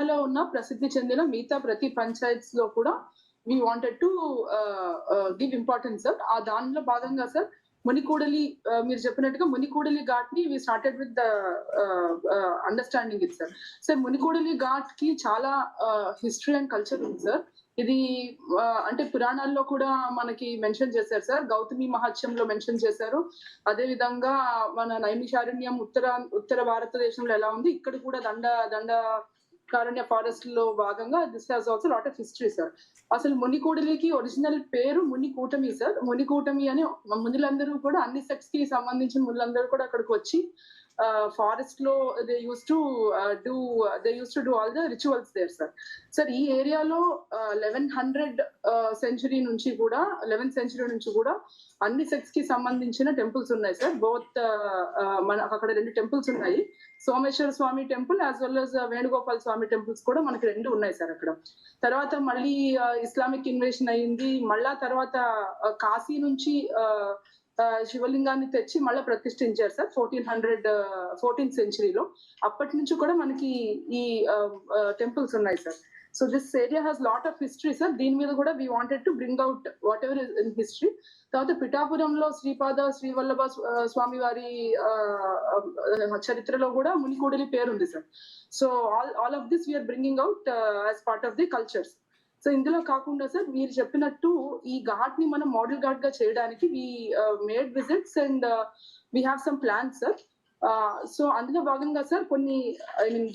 జిల్లాలో ఉన్న ప్రసిద్ధి చెందిన మిగతా ప్రతి పంచాయత్స్ లో కూడా we wanted to give importance sir. ఆ దానిలో భాగంగా సార్ మునికూడలి మీరు చెప్పినట్టుగా మునికూడలి ఘాట్ ని we started with the understanding it sir. Sir Munikudali ghat కి చాలా హిస్టరీ అండ్ కల్చర్ ఉంది సార్. ఇది అంటే పురాణాల్లో కూడా మనకి మెన్షన్ చేశారు సార్. గౌతమి మహత్యంలో మెన్షన్ చేశారు. అదే విధంగా మన నైమిషారణ్యం ఉత్తర భారతదేశంలో ఎలా ఉంది, ఇక్కడ కూడా దండకారణ్య ఫారెస్ట్ లో భాగంగా this has also lot of history sir. అసలు మునికూడలికి ఒరిజినల్ పేరు మునికూటమి సార్. మునికూటమి అని మునులందరూ కూడా అన్ని సెక్స్ కి సంబంధించిన మునులందరూ కూడా అక్కడికి వచ్చి ఫారెస్ట్ లో they use to do all the rituals there sir. Sir ఈ ఏరియాలో 11th century నుంచి కూడా అన్ని సెక్స్ కి సంబంధించిన టెంపుల్స్ ఉన్నాయి సార్. బోత్ మనకు అక్కడ 2 టెంపుల్స్ ఉన్నాయి. Someswara Swamy temple as well as Venugopal Swamy temples కూడా మనకి 2 ఉన్నాయి సార్ అక్కడ. తర్వాత మళ్ళీ ఇస్లామిక్ ఇన్వేషన్ అయ్యింది. మళ్ళా తర్వాత కాశీ నుంచి శివలింగాన్ని తెచ్చి మళ్ళీ ప్రతిష్ఠించారు సార్ 14th century లో. అప్పటి నుంచి కూడా మనకి ఈ టెంపుల్స్ ఉన్నాయి sir. So this area has lot of history sir. దీని మీద కూడా we wanted to bring out what ever is in history. తర్వాత పిఠాపురంలో శ్రీవల్లభ స్వామి వారి చరిత్రలో కూడా మునికూడలి పేరు ఉంది sir. So all of this we're bringing out as part of the cultures. So ఇందులో కాకుండా సార్ మీరు చెప్పినట్టు ఈ ఘాట్ ని మనం మోడల్ ఘాట్ గా చేయడానికి we made visits and we have some plans sir. So అందులో భాగంగా సార్ కొన్ని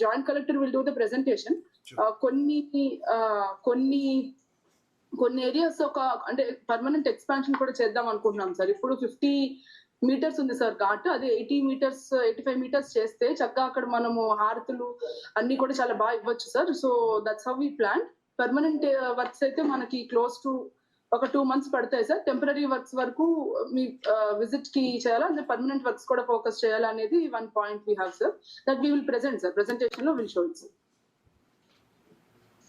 joint collector will do the presentation. కొన్ని ఏరియాస్ అంటే పర్మనెంట్ ఎక్స్పాన్షన్ కూడా చేద్దాం అనుకుంటున్నాం సార్. ఇప్పుడు 50 meters ఉంది సార్ ఘాట్. అది 80 meters 85 meters చేస్తే చక్కగా అక్కడ మనము హారతులు అన్ని కూడా చాలా బాగా ఇవ్వచ్చు sir. So that's how we plan. Permanent works అయితే మనకి క్లోజ్ టు ఒక 2 months పడతాయి సార్. టెంపరీ వర్క్స్ వరకు మీ విజిట్ కి చేయాలా, అంటే పర్మనెంట్ వర్క్స్ కూడా ఫోకస్ చేయాలా అనేది 1 point we have sir, that we will present sir. Presentation లో will show it sir.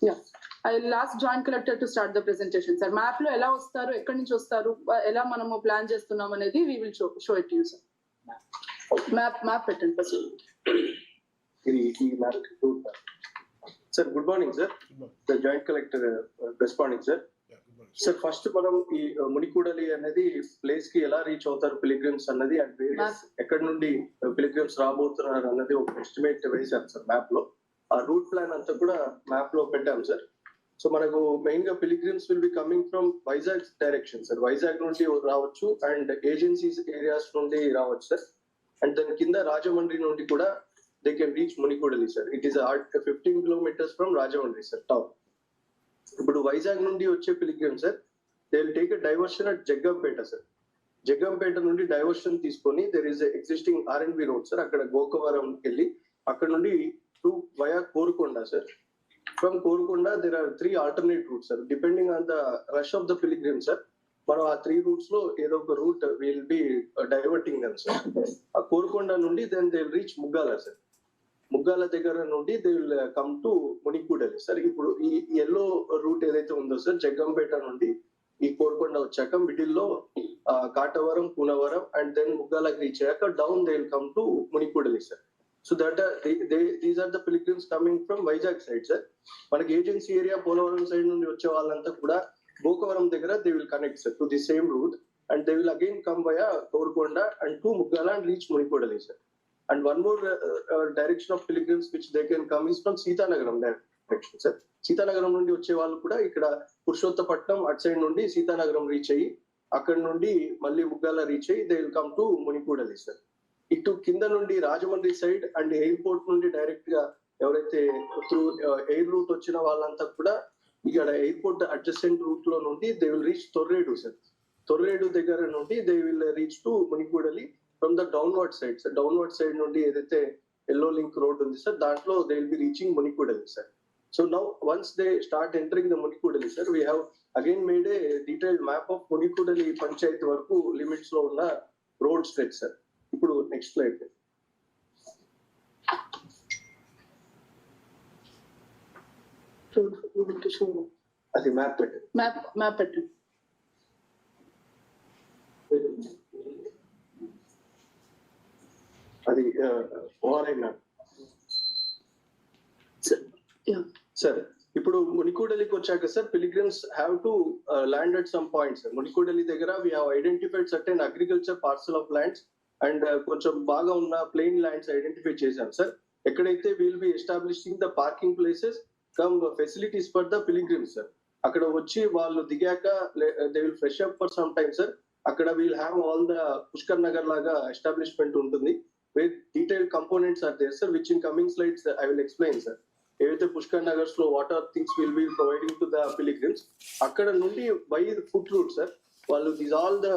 Yeah, I will ask joint collector to start the presentation sir. Map లో ఎలా వస్తారు, ఎక్కడి నుంచి వస్తారు, ఎలా మనము ప్లాన్ చేస్తున్నాం అనేది we will show it to you sir. Map పెట్టండి first. Sir, good morning, sir. The Joint Collector responding, sir. Yeah, good morning. Sir, first మనం ఈ మునికూడలి అనేది ప్లేస్ కి ఎలా రీచ్ అవుతారు పిలిగ్రిమ్స్ అన్నది అండ్ ఎక్కడ నుండి పిలిగ్రిమ్స్ రాబోతున్నారు అన్నది ఒక ఎస్టిమేట్ వేశారు సార్ మ్యాప్ లో. ఆ రూట్ ప్లాన్ అంతా కూడా మ్యాప్ లో పెట్టాం సార్. సో మనకు మెయిన్ గా pilgrims will be coming from Vizag direction sir. Vizag నుండి రావచ్చు అండ్ ఏజెన్సీస్ ఏరియాస్ నుండి రావచ్చు సార్. అండ్ దాని కింద రాజమండ్రి నుండి కూడా they can reach Munikudali sir. It is 15 kilometers from Rajahmundry sir town. ఇప్పుడు వైజాగ్ నుండి వచ్చే pilgrim sir they will take a diversion at Jaggampeta sir. Jaggampeta నుండి డైవర్షన్ తీసుకొని there is existing R&B road sir. అక్కడ గోకవరం వెళ్ళి అక్కడ నుండి to via Korukonda sir. From Korukonda there are 3 alternate routes sir. Depending on the rush of the pilgrim sir మనం ఆ 3 routes లో ఏదో ఒక route will be diverting them sir. ఆ కోరుకొండ నుండి then they will reach ముగ్గాల sir. Muggala దగ్గర నుండి they will come to Munikudali sir. ఇప్పుడు ఈ ఎల్లో రూట్ ఏదైతే ఉందో సార్ జగ్గంపేట నుండి ఈ కోరుకొండ వచ్చాక మిడిల్ లో కాటవరం, కూనవరం అండ్ దెన్ ముగ్గాలకు రీచ్ అయ్యాక down they will come to Munikudali sir. So that these are the pilgrims coming from Vizag side sir. మనకి ఏజెన్సీ ఏరియా పోలవరం సైడ్ నుండి వచ్చే వాళ్ళంతా కూడా గోకవరం దగ్గర they will connect sir to the same route and they will again come via Korukonda and to Muggala and reach Munikudali sir. And one more direction of pilgrims which they can come is from Sithanagaram direction sir. Sithanagaram నుండి వచ్చే వాళ్ళు కూడా ఇక్కడ Purushottapatnam at side నుండి Seethanagaram reach అయ్యి అక్కడ నుండి మళ్ళీ ముగ్గాల రీచ్ అయ్యి they will come to Munikudali sir. ఇటు కింద నుండి రాజమండ్రి సైడ్ అండ్ ఎయిర్పోర్ట్ నుండి డైరెక్ట్ గా ఎవరైతే త్రూ ఎయిర్ రూట్ వచ్చిన వాళ్ళంతా కూడా ఇక్కడ ఎయిర్పోర్ట్ అడ్జసెంట్ రూట్ లో నుండి they will reach Torredu sir. Torredu దగ్గర నుండి they will reach to Munikudali from the downward side sir. Downward side నుండి ఏదైతే ఎల్లో లింక్ రోడ్ ఉంది సార్ దాంట్లో they will be reaching Munikudali sir. So now once they start entering the Munikudali sir we have again made a detailed map of Munikudali panchayat వరకు limits లో ఉన్న road stretch sir. ఇప్పుడు next slide. అది map పెట్టండి. Map పెట్టండి. అది ఓఆర్ఐ మ్యాప్. Yeah. సార్ ఇప్పుడు మునికూడలికి వచ్చాక sir pilgrims have to land at some point sir. Munikudali దగ్గర we have identified certain agriculture parcel of lands and కొంచెం బాగా ఉన్న ప్లెయిన్ ల్యాండ్స్ ఐడెంటిఫై చేశాం సార్. ఎక్కడైతే will be establishing the parking places cum facilities for the pilgrims sir. అక్కడ వచ్చి వాళ్ళు దిగాక they will fresh up for some time sir. అక్కడ will have all the Pushkar Nagar లాగా ఎస్టాబ్లిష్మెంట్ ఉంటుంది. With detailed components are there sir which in coming slides I will explain sir. ఏవైతే పుష్కర్ నగర్స్ లో water things will be providing to the pilgrims. అక్కడ నుండి by foot route sir వాళ్ళు these all the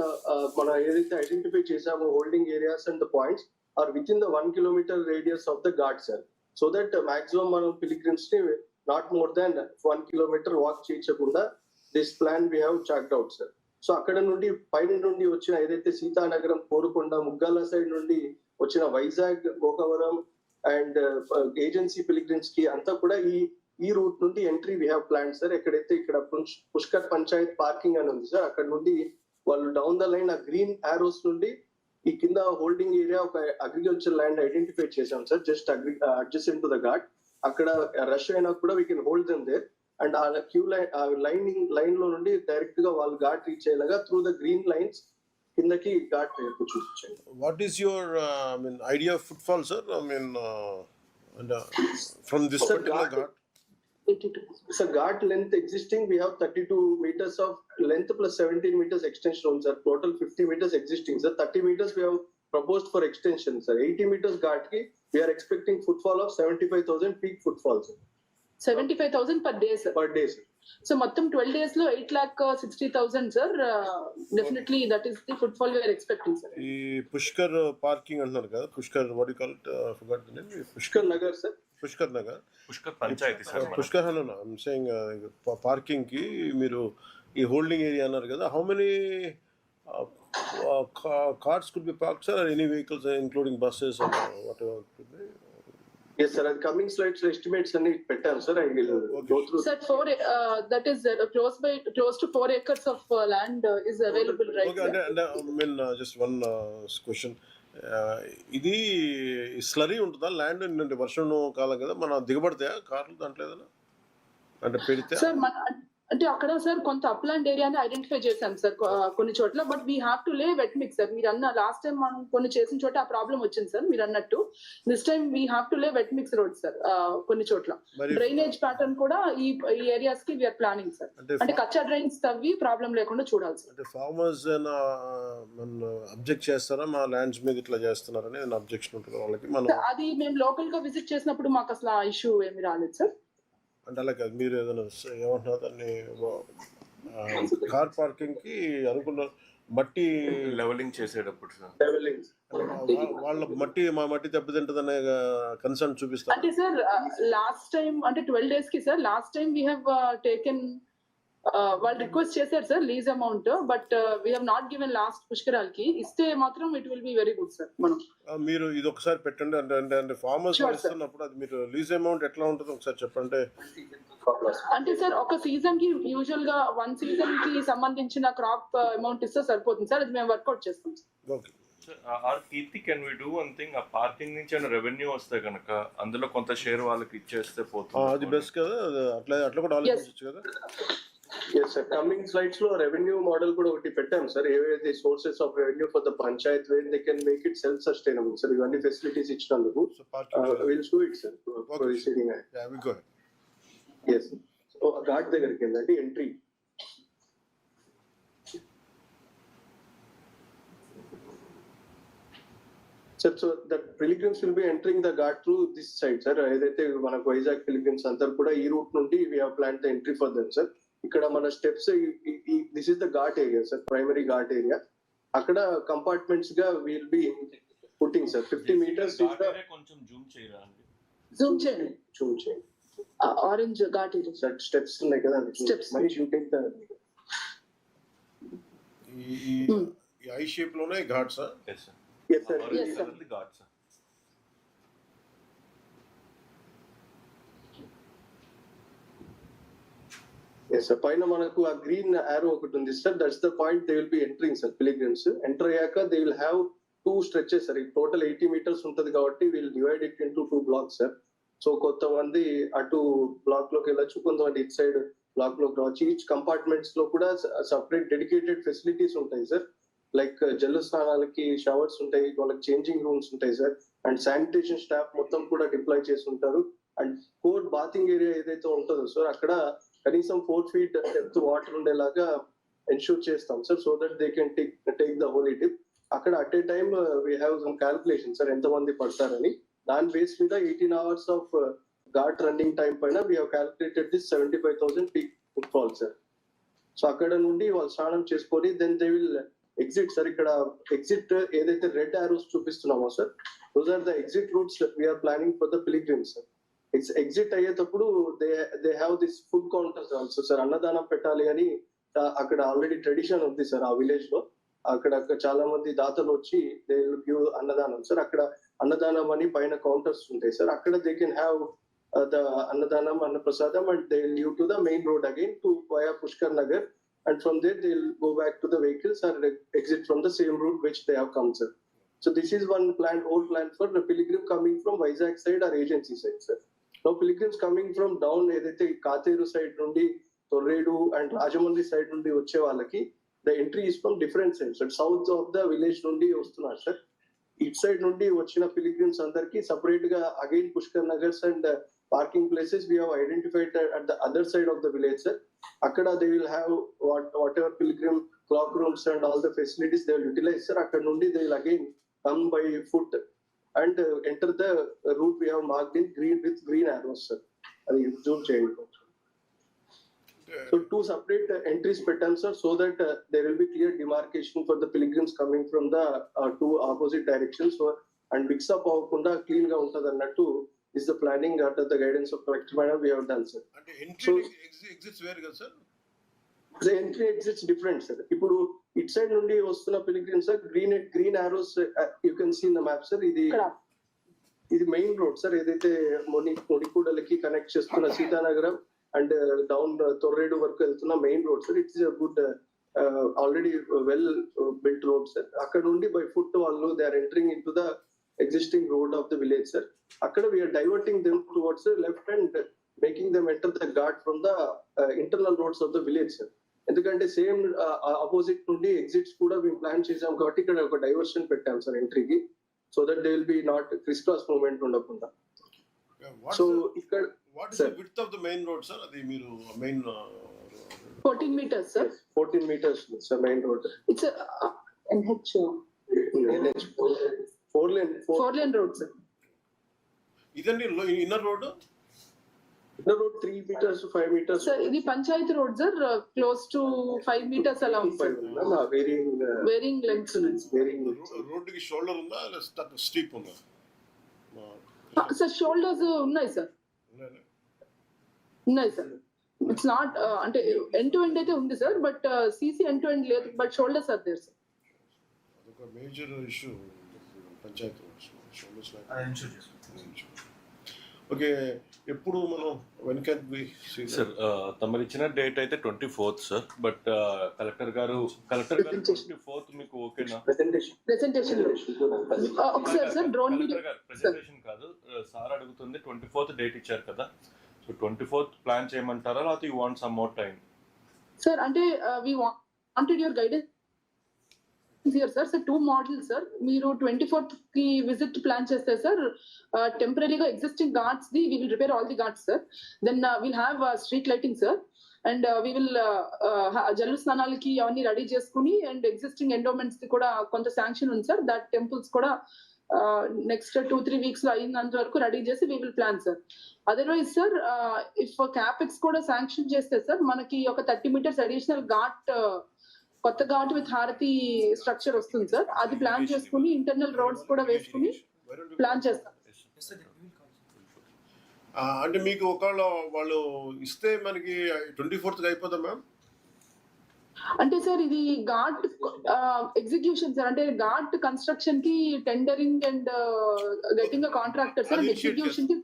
మనం ఏదైతే identify చేసామో holding areas and the points are within the 1 kilometer radius of the ghat sir. So that maximum మనం pilgrims ని not more than 1 kilometer walk చేయించకుండా this plan we have chalked out sir. So అక్కడ నుండి పైన నుండి వచ్చిన ఏదైతే Seethanagaram, Korukonda, ముగ్గాల side నుండి వచ్చిన Vizag, Gokavaram and agency pilgrims కి అంతా కూడా ఈ రూట్ నుండి entry we have plan sir. ఎక్కడైతే ఇక్కడ పుష్కర్ పంచాయత్ పార్కింగ్ అని ఉంది సార్, అక్కడ నుండి వాళ్ళు డౌన్ ద లైన్ ఆ గ్రీన్ ఆరోస్ నుండి ఈ కింద హోల్డింగ్ ఏరియా ఒక అగ్రికల్చర్ ల్యాండ్ ఐడెంటిఫై చేశాం sir. Just adjacent to the ghat. అక్కడ రష్ అయినా కూడా we can hold them there and ఆ క్యూ లైన్ లో నుండి డైరెక్ట్ గా వాళ్ళు ఘాట్ రీచ్ అయ్యేలాగా త్రూ ద గ్రీన్ లైన్స్ కిందకి ఘాట్ చూపించండి. What is your idea of footfall, sir? From this Sir, particular ghat- ghat. 82. So ghat length existing, we have 32 meters of length plus 17 meters extension on sir. Total 50 meters existing sir. 30 meters we have proposed for extension sir. 80 meters ghat ki we are expecting footfall of 75,000 peak footfall sir. 75,000 per day sir. Per day sir. So మొత్తం 12 days లో 8,60,000 సార్. Definitely that is the footfall we're expecting sir. ఈ Pushkar parking అంటున్నారు కదా, Pushkar what you call it, forgot the name. Pushkar Nagar sir. Pushkar Nagar, Pushkar panchayati sir. Pushkar hello I'm saying parking కి మీరు ఈ holding area అన్నారు కదా, how many cars could be park sir, or any vehicles including buses or whatever could be? Yes sir. And coming slides estimates and పెట్టాను sir. I will go through. Sir, that is close to 4 acres of land is available right Okay, sir. and I mean just one question. ఇది slurry ఉంటుందా land? అంటే వర్షం కాలం కదా, మన దిగబడతాయా కార్లు దాంట్లో ఏదైనా అంటే పెడితే? సార్ అంటే అక్కడ సార్ కొంత అప్లాండ్ ఏరియాని ఐడెంటిఫై చేశాం సార్ కొన్ని చోట్ల. బట్ వీ హ్యావ్ టు లే వెట్ మిక్స్ సార్. మీరు అన్న లాస్ట్ టైం మనం కొన్ని చేసిన చోట ఆ ప్రాబ్లం వచ్చింది సార్ మీరు అన్నట్టు. This time we have to లే వెట్ మిక్స్ రోడ్ సార్ కొన్ని చోట్ల. డ్రైనేజ్ ప్యాటర్న్ కూడా ఈ ఏరియాస్ కి వీఆర్ ప్లానింగ్ సార్. అంటే కచ్చా డ్రైన్స్ తవ్వి ప్రాబ్లం లేకుండా చూడాలి సార్. అంటే ఫార్మర్స్ అబ్జెక్ట్ చేస్తారా మా ల్యాండ్స్ మీద ఇట్లా చేస్తున్నారని అబ్జెక్షన్ ఉంటుంది వాళ్ళకి? మనం అది మేము లోకల్ గా విజిట్ చేసినప్పుడు మాకు అసలు ఆ ఇష్యూ ఏమి రాలేదు సార్. అంటే అలా కాదు, మీరు ఏదైనా ఏమంటున్నారు దాన్ని, కార్ పార్కింగ్ కి అనుకున్న మట్టి లెవెలింగ్ చేసేటప్పుడు సార్ Leveling. వాళ్ళ మా మట్టి దెబ్బతింటదనే కన్సర్న్ చూపిస్తారు. అంటే సార్ లాస్ట్ టైం అంటే 12 days కి sir last time we have taken వాళ్ళు రిక్వెస్ట్ చేశారు sir lease amount. But we have not given last పుష్కరాల్ కి. ఇస్తే మాత్రం it will be very good sir. మనం మీరు ఇది ఒకసారి పెట్టండి. అంటే ఫార్మర్స్ Sure, sir. ఇస్తున్నప్పుడు అది మీరు లీజ్ అమౌంట్ ఎట్లా ఉంటుందో ఒకసారి చెప్పండి. అంటే సార్ ఒక సీజన్ కి యూజువల్ గా 1 season కి సంబంధించిన క్రాప్ అమౌంట్ ఇస్తే సరిపోతుంది సార్. అది మేము వర్కౌట్ చేస్తాం sir. Okay R Keerthi, can we do one thing, ఆ పార్కింగ్ నుంచి ఏమైనా రెవెన్యూ వస్తే కనుక అందులో కొంత షేర్ వాళ్ళకి ఇచ్చేస్తే అది పోతుంది. బెస్ట్ కదా, అట్లా కూడా ఆలోచించచ్చు కదా. Yes sir. Coming slides లో రెవెన్యూ మోడల్ కూడా ఒకటి పెట్టాం సార్. ఏవైతే sources of revenue for the Panchayat where they can make it self sustainable sir. ఇవన్నీ ఫెసిలిటీస్ ఇచ్చినందుకు so parking will do it sir. Proceeding go ahead. yes. So ghat దగ్గరికి వెళ్ళండి. Entry sir. So the pilgrims will be entering the ghat through this side sir. ఏదైతే మనకు Vizag pilgrims అందరు కూడా ఈ route నుండి we have planned the entry for them sir. ఇక్కడ మన steps this is the ghat area sir, primary ghat area. అక్కడ compartments గా will be putting sir. 50 meters is the కొంచెం జూమ్ చేయరా అండి. జూమ్ చేయండి. zoom change. Orange ghat area Sir, steps ఉన్నాయి కదా. Steps. Manish, you take the ఈ ఐ షేప్ లోనే ghats. Yes sir. yes sir. Yes, sir. Ghat sir. Yes sir. పైన మనకు ఆ గ్రీన్ arrow ఒకటి ఉంది సార్. That's the point they will be entering sir. Pilgrims enter అయ్యాక they will have 2 stretches sir. Total 80 meters ఉంటది కాబట్టి will divide it into 2 blocks సార్. సో కొంతమంది అటు బ్లాక్ లోకి వెళ్ళొచ్చు, కొంతమంది ఇటు సైడ్ బ్లాక్ లోకి రావచ్చు. ఈచ్ కంపార్ట్మెంట్స్ లో కూడా సపరేట్ డెడికేటెడ్ ఫెసిలిటీస్ ఉంటాయి సార్. లైక్ జల్లు స్నానాలకి షవర్స్ ఉంటాయి, వాళ్ళకి చేంజింగ్ రూమ్స్ ఉంటాయి సార్. అండ్ శానిటేషన్ స్టాఫ్ మొత్తం కూడా డిప్లాయ్ చేసి ఉంటారు. అండ్ కోర్ బాతింగ్ ఏరియా ఏదైతే ఉంటుందో సార్, అక్కడ కనీసం 4 feet డెప్త్ వాటర్ ఉండేలాగా ఎన్షూర్ చేస్తాం sir, so that they can take the holy dip. అక్కడ at a time we have some calculation sir, ఎంతమంది పడతారని. దాని బేస్ మీద 18 hours of ghat running time పైన we have calculated this 75,000 peak footfall sir. So అక్కడ నుండి వాళ్ళు స్నానం చేసుకొని then they will exit sir. ఇక్కడ ఎగ్జిట్ ఏదైతే రెడ్ ఆరోస్ చూపిస్తున్నామో sir, those are the exit roots we are planning for the pilgrims sir. Exit అయ్యేటప్పుడు they have this food counters also sir. అన్నదానం పెట్టాలి అని అక్కడ ఆల్రెడీ ట్రెడిషన్ ఉంది సార్ ఆ విలేజ్ లో. అక్కడ చాలా మంది దాతలు వచ్చి దే విల్ గివ్ అన్నదానం సార్. అక్కడ అన్నదానం అని పైన కౌంటర్స్ ఉంటాయి సార్. అక్కడ దే కెన్ హ్యావ్ ద అన్నదానం, అన్నప్రసాదం, and they will leave to the main road again to via Pushkar Nagar. And from there they will go back to the vehicles or exit from the same route which they have come, sir. So this is one plan, whole plan for the pilgrim coming from Vizag side or agency side, sir. Now pilgrims coming from down edaithe Kateru side nundi Torredu and Rajamundry side nundi vache vallaki the entry is from different sides. So south of the village nundi vastunnaru sir. Each side nundi vachina pilgrims andarki separate ga again Pushkar Nagars and parking places we have identified at the other side of the village, sir. Akkada they will have whatever pilgrim clock rooms and all the facilities they will utilize, sir. Akkada nundi they will again come by foot and enter the route we have marked in green with green arrows, sir. Adi zoom cheyandi. So two separate entries పెట్టాం sir, so that there will be clear demarcation for the pilgrims coming from the two opposite directions, so and mix up avukunda clean ga untadi annattu is the planning under the guidance of collector madam we have done, sir. అంటే entry exits వేరు కదా sir? The entry exits different, sir. ఇప్పుడు it side నుండి వస్తున్న pilgrims sir, green arrows you can see in the map sir. ఇది main road sir, ఏదైతే మునికూడలకి connect చేస్తున్న సీతానగరం అండ్ డౌన్ తొర్రేడు వరకు వెళ్తున్న main road sir. It's good already well built road sir. అక్కడ నుండి బై ఫుట్ వాళ్ళు they are entering into the existing road of the village sir. అక్కడ we are diverting them towards left and making them enter the ghat from the internal roads of the village sir. ఎందుకంటే same opposite నుండి exits కూడా మేము plan చేసాం కాబట్టి ఇక్కడ ఒక diversion పెట్టాం సార్ ఎంట్రీకి, so that they will be not criss cross movement ఉండకుండా. సో ఇక్కడ what is the width of the main road sir? అది మీరు main 14 meters, sir. 14 meters sir main road. It's a NH 4 lane road, sir. ఇదండి inner road. Inner road 3 meters to 5 meters. Sir, ఇది పంచాయతీ రోడ్ sir, close to 5 meters అలా ఉంది sir. Varying lengths ఉంది. రోడ్డుకి షోల్డర్ ఉందా లేదా స్టీప్ ఉందా? సార్ షోల్డర్స్ ఉన్నాయి సార్, ఉన్నాయి సార్. ఇట్స్ నాట్ అంటే ఎండ్ టు ఎండ్ అయితే ఉంది sir, but CC end to end లేదు, but shoulders are there sir. అదొక major issue panchayat roads. Okay, ఎప్పుడు మనం when can we see sir? తమరు ఇచ్చిన డేట్ అయితే 24th సార్, బట్ కలెక్టర్ గారు 24th మీకు ఓకేనా? ప్రెజెంటేషన్ ఒకసారి సార్ డ్రోన్ కలెక్టర్ గారు ప్రెజెంటేషన్ కాదు సార్ అడుగుతుంది. 24th డేట్ ఇచ్చారు కదా, సో 24th ప్లాన్ చేయమంటారా లేకపోతే you want some more time? Sir అంటే we wanted your guidance here sir. Sir 2 models sir. మీరు 24th కి విజిట్ ప్లాన్ చేస్తే సార్, టెంపరీగా existing ghats the we will repair all the ghats sir. Then will have street lighting sir, and we will జల్లు స్నానాలకి అవన్నీ ready చేసుకుని, and existing endowments the కూడా కొంత శాంక్షన్ ఉంది సార్. దట్ టెంపుల్స్ కూడా నెక్స్ట్ 2-3 weeks లో అయినంత వరకు రెడీ చేసి we will plan sir. Otherwise sir, if capex కూడా శాంక్షన్ చేస్తే సార్, మనకి ఒక 30 meters అడిషనల్ ఘాట్, కొత్త ఘాట్ విత్ హారతి స్ట్రక్చర్ వస్తుంది సార్. అది ప్లాన్ చేసుకుని ఇంటర్నల్ రోడ్స్ కూడా వేసుకుని ప్లాన్ చేస్తాం. అంటే మీకు ఒకవేళ వాళ్ళు ఇస్తే మనకి 24th అయిపోతాం మ్యామ్? అంటే సార్ ఇది ఘాట్ ఎగ్జిక్యూషన్ సార్, అంటే ఘాట్ కన్స్ట్రక్షన్ కి tendering and getting a contractor sir, execution కి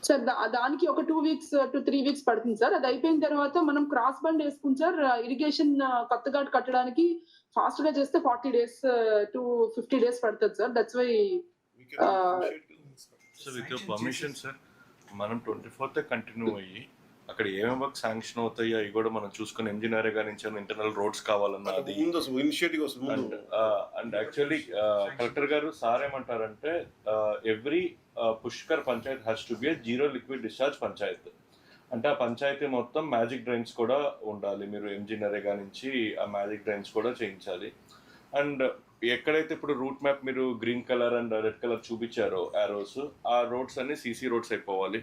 సార్ దానికి ఒక 2 weeks to 3 weeks పడుతుంది సార్. అది అయిపోయిన తర్వాత మనం క్రాస్ బండ్ వేసుకుని సార్, ఇరిగేషన్ కొత్త ఘాట్ కట్టడానికి ఫాస్ట్ గా చేస్తే 40 days to 50 days పడుతుంది sir. That's why so with your permission sir, మనం 24th కంటిన్యూ అయ్యి అక్కడ ఏమేమి వర్క్ శాంక్షన్ అవుతాయో అవి కూడా మనం చూసుకుని ఎంజినియర్ గా నుంచి ఇంటర్నల్ రోడ్స్ కావాలన్నా అది అండ్ యాక్చువల్లీ కలెక్టర్ గారు సార్ ఏమంటారంటే every Pushkar Panchayat has to B A zero liquid discharge Panchayat. అంటే ఆ పంచాయతీ మొత్తం మ్యాజిక్ డ్రైన్స్ కూడా ఉండాలి, మీరు ఎంజినియర్ గా నుంచి ఆ మ్యాజిక్ డ్రైన్స్ కూడా చేయించాలి. అండ్ ఎక్కడైతే ఇప్పుడు రూట్ మ్యాప్ మీరు green colour and red colour చూపించారో ఆరోస్, ఆ రోడ్స్ అన్ని సీసీ రోడ్స్ అయిపోవాలి.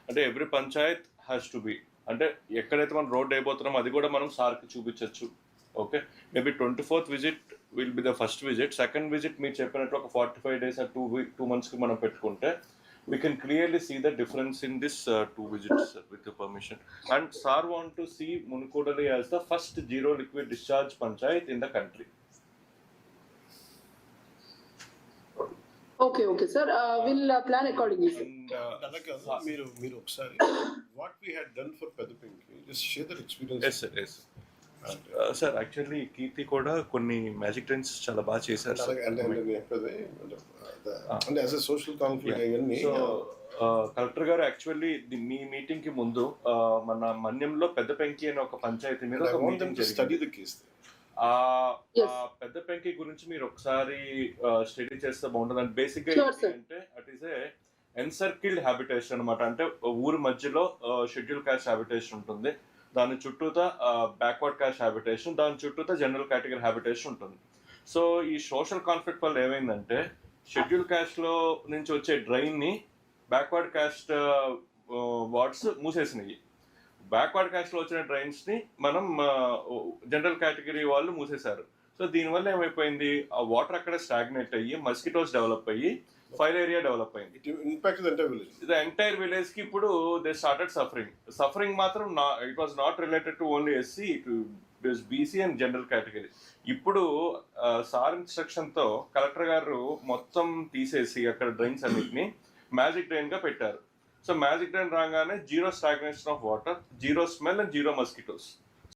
అంటే every panchayat has to be, అంటే ఎక్కడైతే మనం రోడ్ అయిపోతున్నాం అది కూడా మనం సార్కి చూపించవచ్చు. Okay, maybe 24th visit will be the first visit. Second visit మీరు చెప్పినట్లు ఒక 45 days ఆ 2 monthsకి మనం పెట్టుకుంటే we can clearly see the difference in this 2 visits, sir, with your permission. And sir want to see Munikodali as the first zero liquid discharge panchayat in the country. Okay, sir. We'll plan accordingly, sir. And మీరు ఒకసారి what we had done for Pedapenki, just share that experience. Yes, sir. Yes. Sir actually Keerthi కూడా కొన్ని magic trains చాలా బాగా చేశారు sir. అంటే as a social conflict ఇవన్నీ. So collector గారు యాక్చువల్లీ మీ మీటింగ్ కి ముందు మన మన్యంలో పెద్ద పెంకి అనే ఒక పంచాయతీ మీద ఒక మీటింగ్ జరిగింది. ఆ పెద్ద పెంకి గురించి మీరు ఒకసారి స్టడీ చేస్తే బాగుంటుంది. అంటే బేసిక్ గా ఏంటంటే at is a encircled habitation అనమాట. అంటే ఊరి మధ్యలో షెడ్యూల్ క్యాస్ట్ హ్యాబిటేషన్ ఉంటుంది, దాని చుట్టూతా బ్యాక్వర్డ్ క్యాస్ట్ హ్యాబిటేషన్, దాని చుట్టూతా జనరల్ కేటగిరీ హ్యాబిటేషన్ ఉంటుంది. సో ఈ సోషల్ కాన్ఫ్లిక్ట్ వల్ల ఏమైందంటే షెడ్యూల్ క్యాస్ట్ లో నుంచి వచ్చే డ్రైన్ ని బ్యాక్వర్డ్ క్యాస్ట్ వార్డ్స్ మూసేసినాయి. బ్యాక్వర్డ్ క్యాస్ట్ లో వచ్చిన డ్రైన్స్ ని మనం జనరల్ కేటగిరీ వాళ్ళు మూసేశారు. సో దీనివల్ల ఏమైపోయింది, ఆ వాటర్ అక్కడ స్టాగ్నేట్ అయ్యి మస్కిటోస్ డెవలప్ అయ్యి ఫైర్ ఏరియా డెవలప్ అయింది. ద ఎంటైర్ విలేజ్ కి ఇప్పుడు దే స్టార్టెడ్ సఫరింగ్ మాత్రం it was not related to only SC, it was BC and general category. ఇప్పుడు సార్ ఇన్స్ట్రక్షన్ తో కలెక్టర్ గారు మొత్తం తీసేసి అక్కడ డ్రైన్స్ అన్నిటిని మ్యాజిక్ డ్రైన్ గా పెట్టారు. సో మ్యాజిక్ డ్రైన్ రాగానే zero stagnation of water, zero smell and zero mosquitoes.